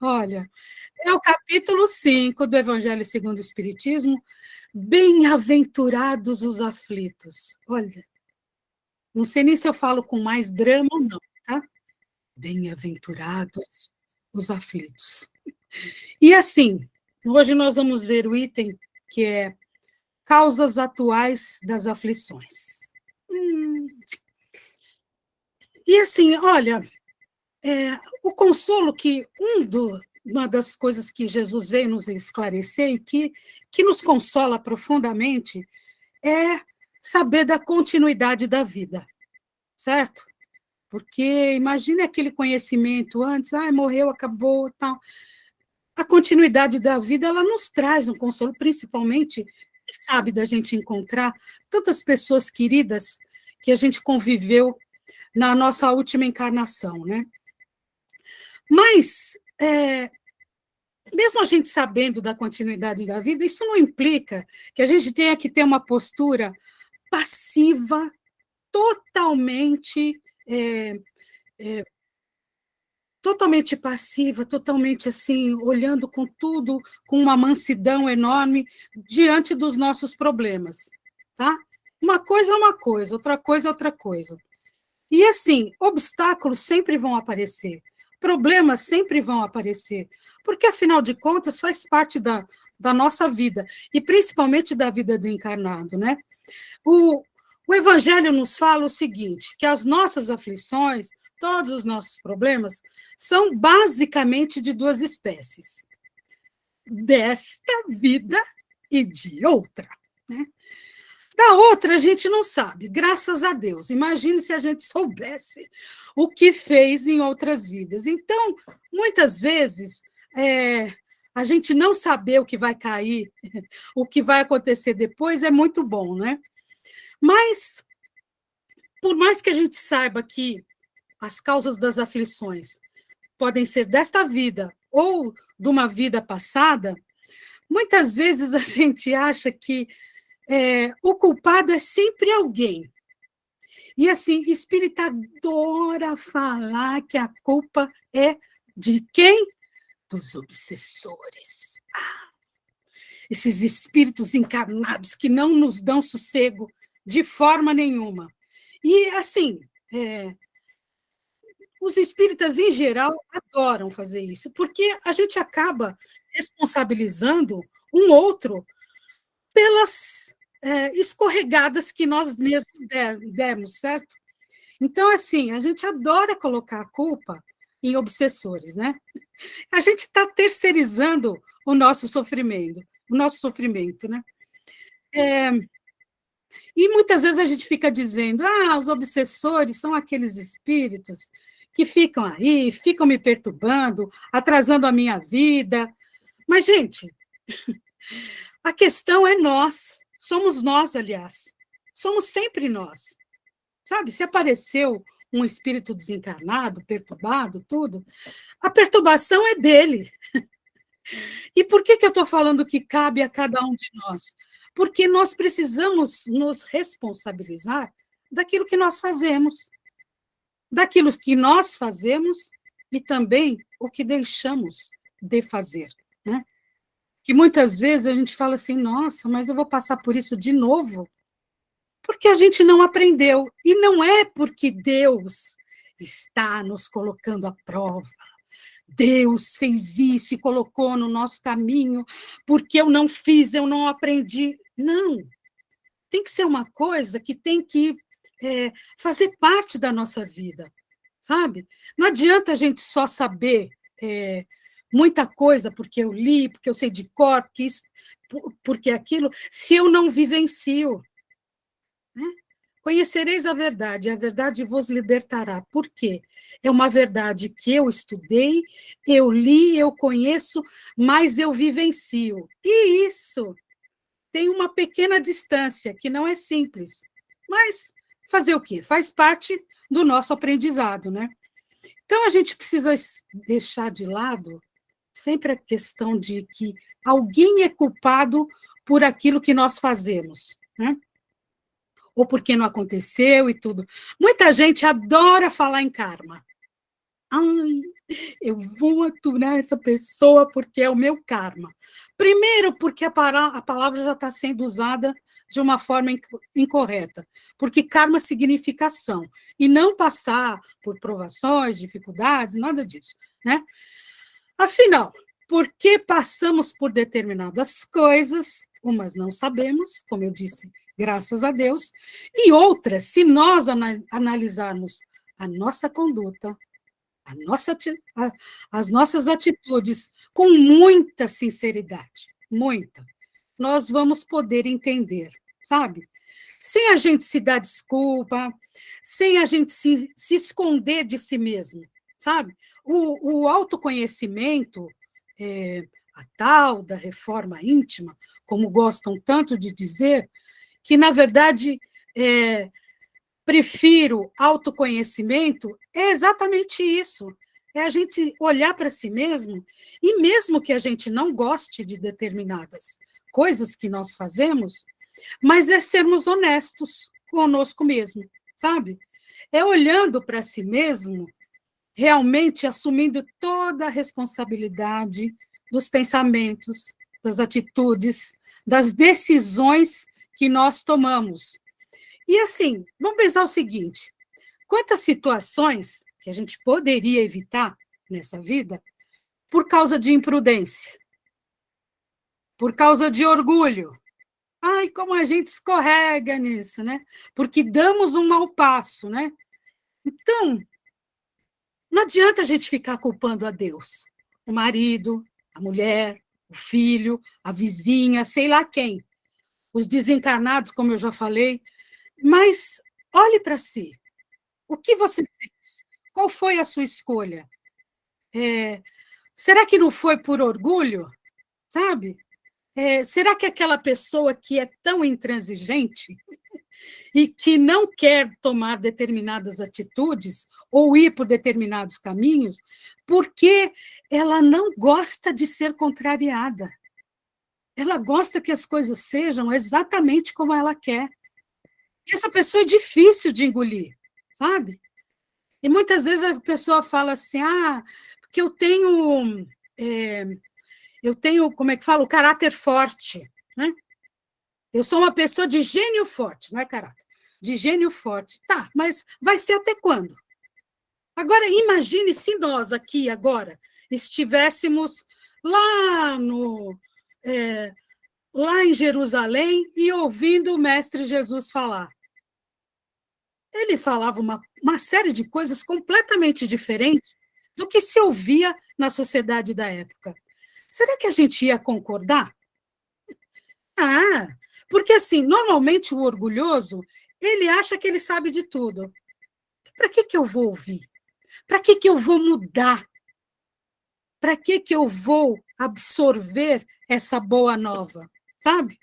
Olha, é o capítulo 5 do Evangelho segundo o Espiritismo. Bem-aventurados os aflitos. Olha, não sei nem se eu falo com mais drama ou não, tá? Bem-aventurados os aflitos. E assim, hoje nós vamos ver o item que é causas atuais das aflições. E assim, olha, o consolo que uma das coisas que Jesus veio nos esclarecer e que nos consola profundamente é saber da continuidade da vida, certo? Porque imagine aquele conhecimento antes, morreu, acabou, tal. A continuidade da vida, ela nos traz um consolo, principalmente, quem sabe da gente encontrar tantas pessoas queridas que a gente conviveu na nossa última encarnação, né? Mas, mesmo a gente sabendo da continuidade da vida, isso não implica que a gente tenha que ter uma postura passiva, totalmente, é, é, totalmente passiva, totalmente assim, olhando com tudo, com uma mansidão enorme diante dos nossos problemas, tá? Uma coisa é uma coisa, outra coisa é outra coisa. E assim, obstáculos sempre vão aparecer, problemas sempre vão aparecer, porque afinal de contas faz parte da nossa vida, e principalmente da vida do encarnado, né? O, o Evangelho nos fala o seguinte, que as nossas aflições, todos os nossos problemas, são basicamente de duas espécies, desta vida e de outra, né? Da outra, a gente não sabe, graças a Deus. Imagine se a gente soubesse o que fez em outras vidas. Então, muitas vezes, a gente não saber o que vai cair, o que vai acontecer depois, é muito bom, né? Mas, por mais que a gente saiba que as causas das aflições podem ser desta vida ou de uma vida passada, muitas vezes a gente acha que o culpado é sempre alguém. E assim, espírita adora falar que a culpa é de quem? Dos obsessores. Esses espíritos encarnados que não nos dão sossego de forma nenhuma. E assim, os espíritas em geral adoram fazer isso, porque a gente acaba responsabilizando um outro pelas escorregadas que nós mesmos demos, certo? Então, assim, a gente adora colocar a culpa em obsessores, né? A gente está terceirizando o nosso sofrimento, né? E muitas vezes a gente fica dizendo, os obsessores são aqueles espíritos que ficam aí, ficam me perturbando, atrasando a minha vida. Mas, gente, a questão é nós, somos nós, aliás, somos sempre nós. Sabe, se apareceu um espírito desencarnado, perturbado, tudo, a perturbação é dele. E por que eu estou falando que cabe a cada um de nós? Porque nós precisamos nos responsabilizar daquilo que nós fazemos, daquilo que nós fazemos e também o que deixamos de fazer, né? Que muitas vezes a gente fala assim, nossa, mas eu vou passar por isso de novo? Porque a gente não aprendeu. E não é porque Deus está nos colocando à prova. Deus fez isso e colocou no nosso caminho, porque eu não fiz, eu não aprendi. Não. Tem que ser uma coisa que tem que fazer parte da nossa vida, sabe? Não adianta a gente só saber muita coisa porque eu li, porque eu sei de cor, porque isso, porque aquilo, se eu não vivencio. Né? Conhecereis a verdade vos libertará. Por quê? É uma verdade que eu estudei, eu li, eu conheço, mas eu vivencio. E isso tem uma pequena distância, que não é simples. Mas fazer o quê? Faz parte do nosso aprendizado, né? Então, a gente precisa deixar de lado sempre a questão de que alguém é culpado por aquilo que nós fazemos, né? Ou porque não aconteceu e tudo. Muita gente adora falar em karma. Ai, eu vou aturar essa pessoa porque é o meu karma. Primeiro, porque a palavra já está sendo usada de uma forma incorreta, porque karma significa ação, e não passar por provações, dificuldades, nada disso, né? Afinal, por que passamos por determinadas coisas, umas não sabemos, como eu disse, graças a Deus, e outras, se nós analisarmos a nossa conduta, as nossas atitudes com muita sinceridade, muita, nós vamos poder entender, sabe? Sem a gente se dar desculpa, sem a gente se esconder de si mesmo, sabe? O autoconhecimento, a tal da reforma íntima, como gostam tanto de dizer, que, na verdade, prefiro autoconhecimento, é exatamente isso. É a gente olhar para si mesmo, e mesmo que a gente não goste de determinadas coisas que nós fazemos, mas é sermos honestos conosco mesmo, sabe? É olhando para si mesmo, realmente assumindo toda a responsabilidade dos pensamentos, das atitudes, das decisões que nós tomamos. E assim, vamos pensar o seguinte: quantas situações que a gente poderia evitar nessa vida por causa de imprudência, por causa de orgulho? Ai, como a gente escorrega nisso, né? Porque damos um mau passo, né? Então, não adianta a gente ficar culpando a Deus, o marido, a mulher, o filho, a vizinha, sei lá quem, os desencarnados, como eu já falei, mas olhe para si. O que você fez? Qual foi a sua escolha? Será que não foi por orgulho? Sabe? Será que aquela pessoa que é tão intransigente e que não quer tomar determinadas atitudes ou ir por determinados caminhos, porque ela não gosta de ser contrariada? Ela gosta que as coisas sejam exatamente como ela quer. E essa pessoa é difícil de engolir, sabe? E muitas vezes a pessoa fala assim, porque eu tenho, como é que fala, o caráter forte, né? Eu sou uma pessoa de gênio forte, não é caráter, de gênio forte. Tá, mas vai ser até quando? Agora, imagine se nós aqui, agora, estivéssemos lá no... lá em Jerusalém e ouvindo o Mestre Jesus falar. Ele falava uma série de coisas completamente diferentes do que se ouvia na sociedade da época. Será que a gente ia concordar? Porque assim, normalmente o orgulhoso, ele acha que ele sabe de tudo. Para que eu vou ouvir? Para que eu vou mudar? Para que eu vou absorver essa boa nova? Sabe?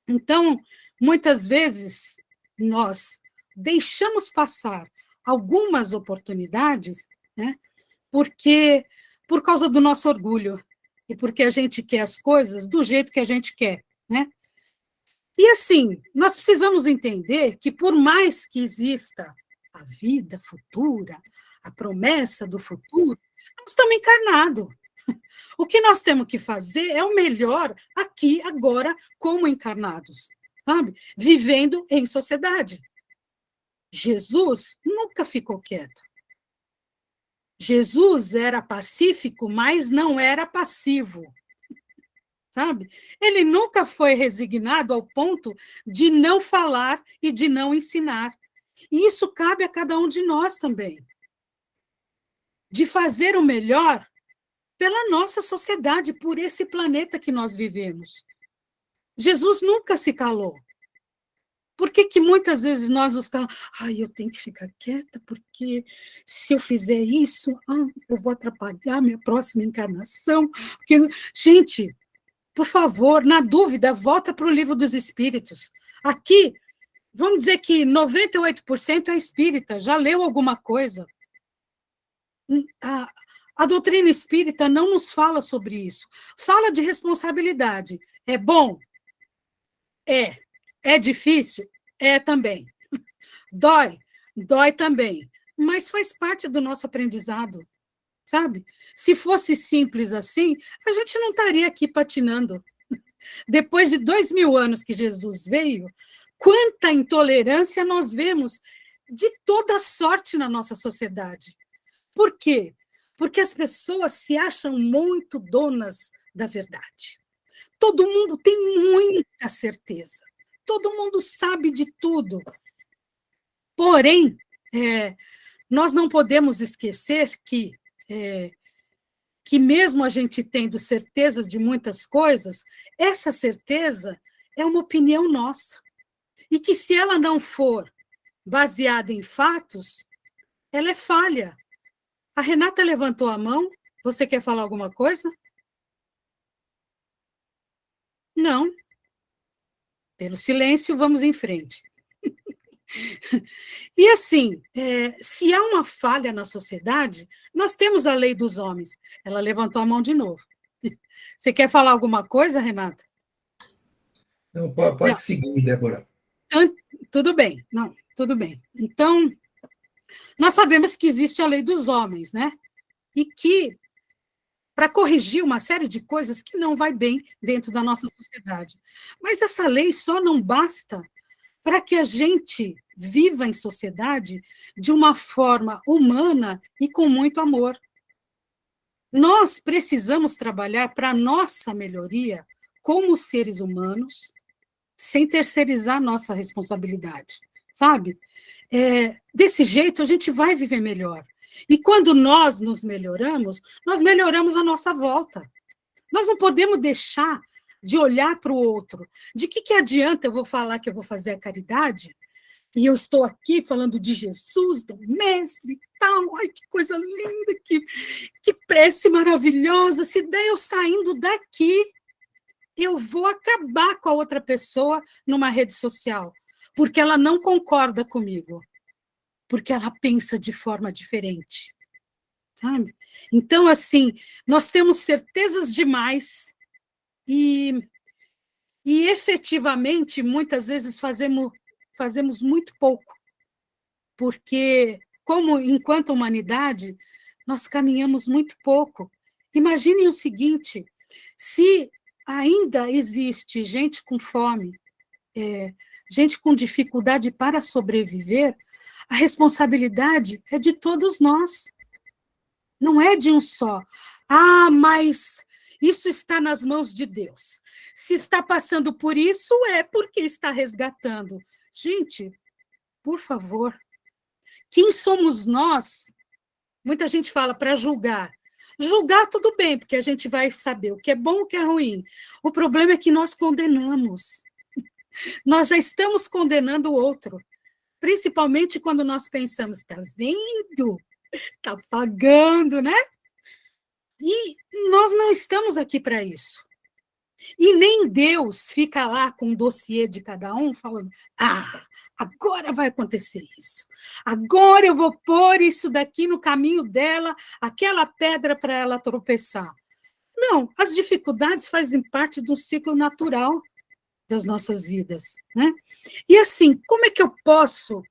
Então, muitas vezes, nós deixamos passar algumas oportunidades, né, porque por causa do nosso orgulho e porque a gente quer as coisas do jeito que a gente quer, né? E assim, nós precisamos entender que por mais que exista a vida futura, a promessa do futuro, nós estamos encarnados. O que nós temos que fazer é o melhor aqui, agora, como encarnados, sabe? Vivendo em sociedade. Jesus nunca ficou quieto. Jesus era pacífico, mas não era passivo, sabe? Ele nunca foi resignado ao ponto de não falar e de não ensinar. E isso cabe a cada um de nós também, de fazer o melhor pela nossa sociedade, por esse planeta que nós vivemos. Jesus nunca se calou. Por que muitas vezes nós nos calamos? Eu tenho que ficar quieta, porque se eu fizer isso, eu vou atrapalhar minha próxima encarnação. Porque... Gente, por favor, na dúvida, volta para o Livro dos Espíritos. Aqui, vamos dizer que 98% é espírita, já leu alguma coisa. A doutrina espírita não nos fala sobre isso. Fala de responsabilidade. É bom? É. É difícil? É também. Dói? Dói também. mas faz parte do nosso aprendizado, sabe? Se fosse simples assim, a gente não estaria aqui patinando. Depois de 2000 anos que Jesus veio, quanta intolerância nós vemos de toda sorte na nossa sociedade. Por quê? Porque as pessoas se acham muito donas da verdade. Todo mundo tem muita certeza. Todo mundo sabe de tudo. Porém, nós não podemos esquecer que mesmo a gente tendo certezas de muitas coisas, essa certeza é uma opinião nossa. E que se ela não for baseada em fatos, ela é falha. A Renata levantou a mão. Você quer falar alguma coisa? Não. Pelo silêncio, vamos em frente. E assim, se há uma falha na sociedade, nós temos a lei dos homens. Ela levantou a mão de novo. Você quer falar alguma coisa, Renata? Não, pode seguir, Débora. Então, tudo bem. Não, tudo bem. Então, nós sabemos que existe a lei dos homens, né? E que, para corrigir uma série de coisas que não vai bem dentro da nossa sociedade. Mas essa lei só não basta para que a gente viva em sociedade de uma forma humana e com muito amor. Nós precisamos trabalhar para a nossa melhoria como seres humanos, sem terceirizar nossa responsabilidade, sabe? Desse jeito, a gente vai viver melhor. E quando nós nos melhoramos, nós melhoramos a nossa volta. Nós não podemos deixar de olhar para o outro. De que adianta eu vou falar que eu vou fazer a caridade e eu estou aqui falando de Jesus, do mestre e tal, ai, que coisa linda, que prece maravilhosa, se der eu saindo daqui, eu vou acabar com a outra pessoa numa rede social, porque ela não concorda comigo, porque ela pensa de forma diferente, sabe? Então, assim, nós temos certezas demais e efetivamente, muitas vezes fazemos muito pouco, porque, como enquanto humanidade, nós caminhamos muito pouco. Imaginem o seguinte, se ainda existe gente com fome, gente com dificuldade para sobreviver, a responsabilidade é de todos nós, não é de um só. Ah, mas isso está nas mãos de Deus. Se está passando por isso, é porque está resgatando. Gente, por favor, quem somos nós? Muita gente fala para julgar. Julgar, tudo bem, porque a gente vai saber o que é bom e o que é ruim. O problema é que nós condenamos. Nós já estamos condenando o outro, principalmente quando nós pensamos, está vendo? Está pagando, né? E nós não estamos aqui para isso. E nem Deus fica lá com um dossiê de cada um, falando, agora vai acontecer isso. Agora eu vou pôr isso daqui no caminho dela, aquela pedra para ela tropeçar. Não, as dificuldades fazem parte de um ciclo natural das nossas vidas, né? E assim, como é que eu posso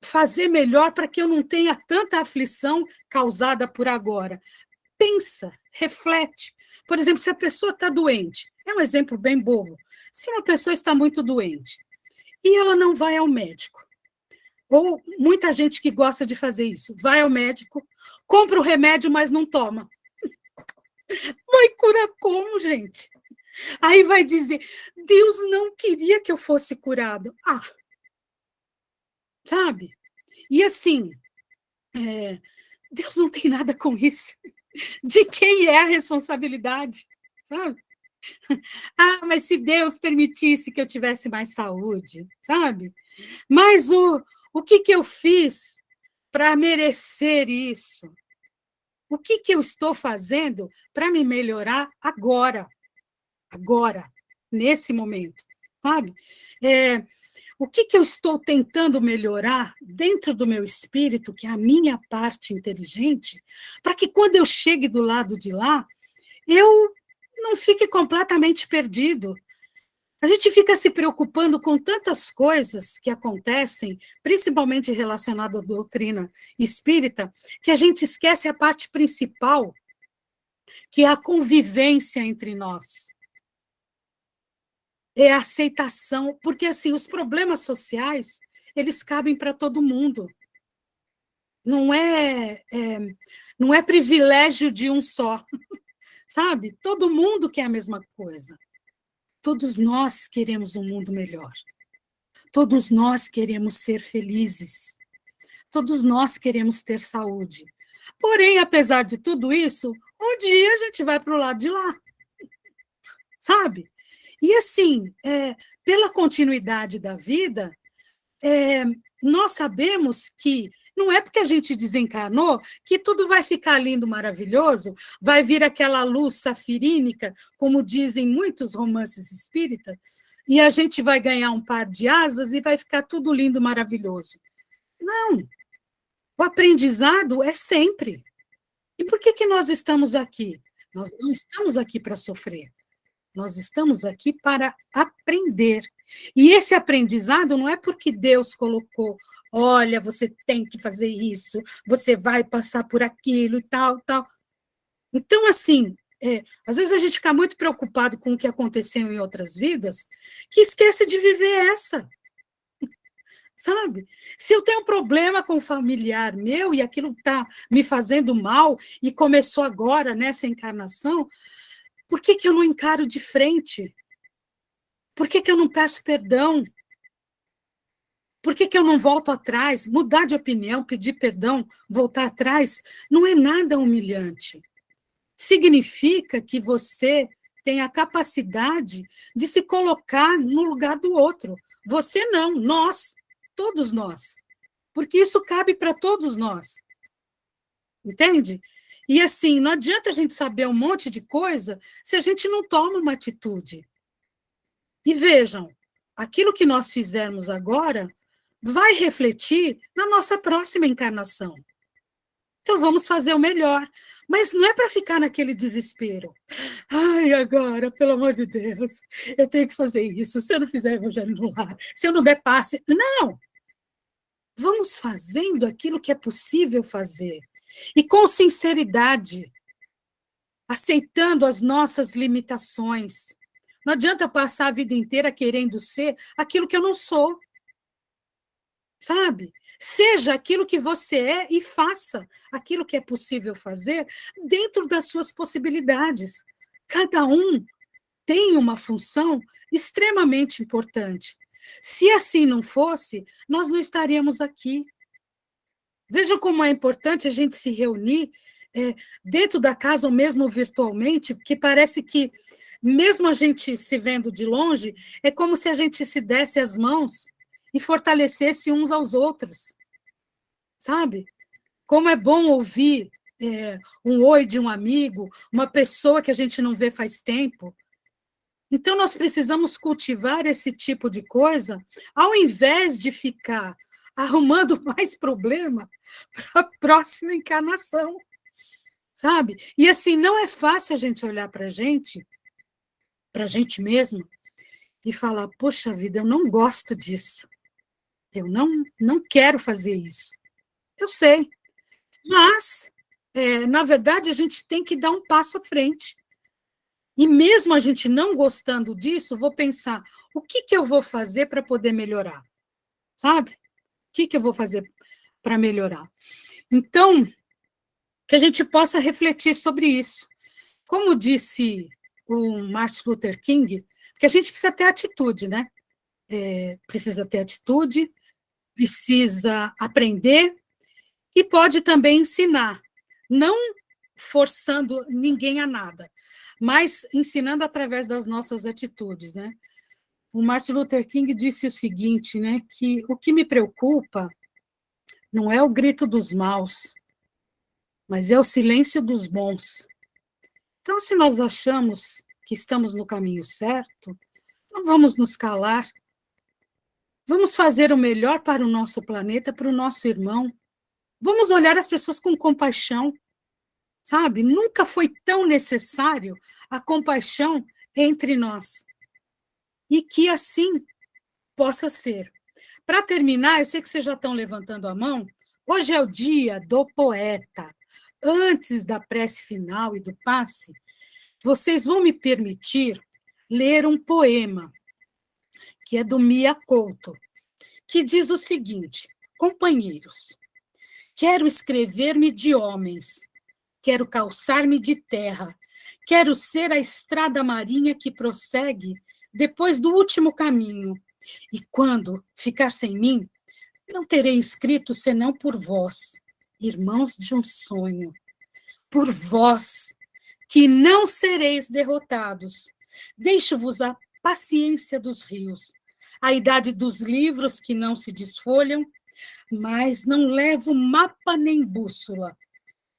fazer melhor para que eu não tenha tanta aflição causada por agora? Pensa, reflete. Por exemplo, se a pessoa está doente, é um exemplo bem bobo. Se uma pessoa está muito doente e ela não vai ao médico, ou muita gente que gosta de fazer isso, vai ao médico, compra o remédio, mas não toma. Vai curar como, gente? Aí vai dizer, Deus não queria que eu fosse curado. Sabe? E assim, Deus não tem nada com isso. De quem é a responsabilidade, sabe? Mas se Deus permitisse que eu tivesse mais saúde, sabe? Mas o que eu fiz para merecer isso? O que eu estou fazendo para me melhorar agora, nesse momento, sabe? O que eu estou tentando melhorar dentro do meu espírito, que é a minha parte inteligente, para que quando eu chegue do lado de lá, eu não fique completamente perdido. A gente fica se preocupando com tantas coisas que acontecem, principalmente relacionadas à doutrina espírita, que a gente esquece a parte principal, que é a convivência entre nós. É a aceitação, porque assim, os problemas sociais, eles cabem para todo mundo. Não é privilégio de um só, sabe? Todo mundo quer a mesma coisa. Todos nós queremos um mundo melhor. Todos nós queremos ser felizes. Todos nós queremos ter saúde. Porém, apesar de tudo isso, um dia a gente vai para o lado de lá, sabe? E assim, pela continuidade da vida, nós sabemos que não é porque a gente desencarnou que tudo vai ficar lindo, maravilhoso, vai vir aquela luz safirínica, como dizem muitos romances espíritas, e a gente vai ganhar um par de asas e vai ficar tudo lindo, maravilhoso. Não. O aprendizado é sempre. E por que nós estamos aqui? Nós não estamos aqui para sofrer. Nós estamos aqui para aprender. E esse aprendizado não é porque Deus colocou, olha, você tem que fazer isso, você vai passar por aquilo e tal, tal. Então, assim, às vezes a gente fica muito preocupado com o que aconteceu em outras vidas, que esquece de viver essa. Sabe? Se eu tenho um problema com um familiar meu e aquilo está me fazendo mal e começou agora, nessa encarnação, por que eu não encaro de frente? Por que eu não peço perdão? Por que eu não volto atrás? Mudar de opinião, pedir perdão, voltar atrás, não é nada humilhante. Significa que você tem a capacidade de se colocar no lugar do outro. Você não, nós, todos nós. Porque isso cabe para todos nós. Entende? E assim, não adianta a gente saber um monte de coisa se a gente não toma uma atitude. E vejam, aquilo que nós fizermos agora vai refletir na nossa próxima encarnação. Então vamos fazer o melhor. Mas não é para ficar naquele desespero. Ai, agora, pelo amor de Deus, eu tenho que fazer isso. Se eu não fizer evangelho no lar, se eu não der passe. Não! Vamos fazendo aquilo que é possível fazer. E com sinceridade, aceitando as nossas limitações. Não adianta passar a vida inteira querendo ser aquilo que eu não sou. Sabe? Seja aquilo que você é e faça aquilo que é possível fazer dentro das suas possibilidades. Cada um tem uma função extremamente importante. Se assim não fosse, nós não estaríamos aqui. Vejam como é importante a gente se reunir dentro da casa ou mesmo virtualmente, porque parece que, mesmo a gente se vendo de longe, é como se a gente se desse as mãos e fortalecesse uns aos outros, sabe? Como é bom ouvir um oi de um amigo, uma pessoa que a gente não vê faz tempo. Então, nós precisamos cultivar esse tipo de coisa, ao invés de ficar arrumando mais problema para a próxima encarnação, sabe? E assim, não é fácil a gente olhar para a gente mesmo, e falar, poxa vida, eu não gosto disso. Eu não quero fazer isso. Eu sei. Mas, na verdade, a gente tem que dar um passo à frente. E mesmo a gente não gostando disso, vou pensar, o que eu vou fazer para poder melhorar? Sabe? O que eu vou fazer para melhorar? Então, que a gente possa refletir sobre isso. Como disse o Martin Luther King, que a gente precisa ter atitude, né? Precisa ter atitude, precisa aprender e pode também ensinar, não forçando ninguém a nada, mas ensinando através das nossas atitudes, né? O Martin Luther King disse o seguinte, né, que o que me preocupa não é o grito dos maus, mas é o silêncio dos bons. Então, se nós achamos que estamos no caminho certo, não vamos nos calar. Vamos fazer o melhor para o nosso planeta, para o nosso irmão. Vamos olhar as pessoas com compaixão, sabe? Nunca foi tão necessário a compaixão entre nós. e que assim possa ser. Para terminar, eu sei que vocês já estão levantando a mão, hoje é o dia do poeta. Antes da prece final e do passe, vocês vão me permitir ler um poema, que é do Mia Couto, que diz o seguinte: companheiros, quero escrever-me de homens, quero calçar-me de terra, quero ser a estrada marinha que prossegue depois do último caminho. E quando ficar sem mim, não terei escrito senão por vós, irmãos de um sonho, por vós, que não sereis derrotados. Deixo-vos a paciência dos rios, a idade dos livros que não se desfolham, mas não levo mapa nem bússola,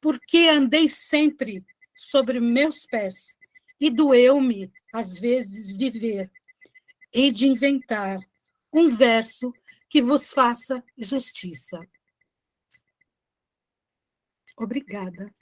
porque andei sempre sobre meus pés, e doeu-me, às vezes, viver. Hei de inventar um verso que vos faça justiça. Obrigada.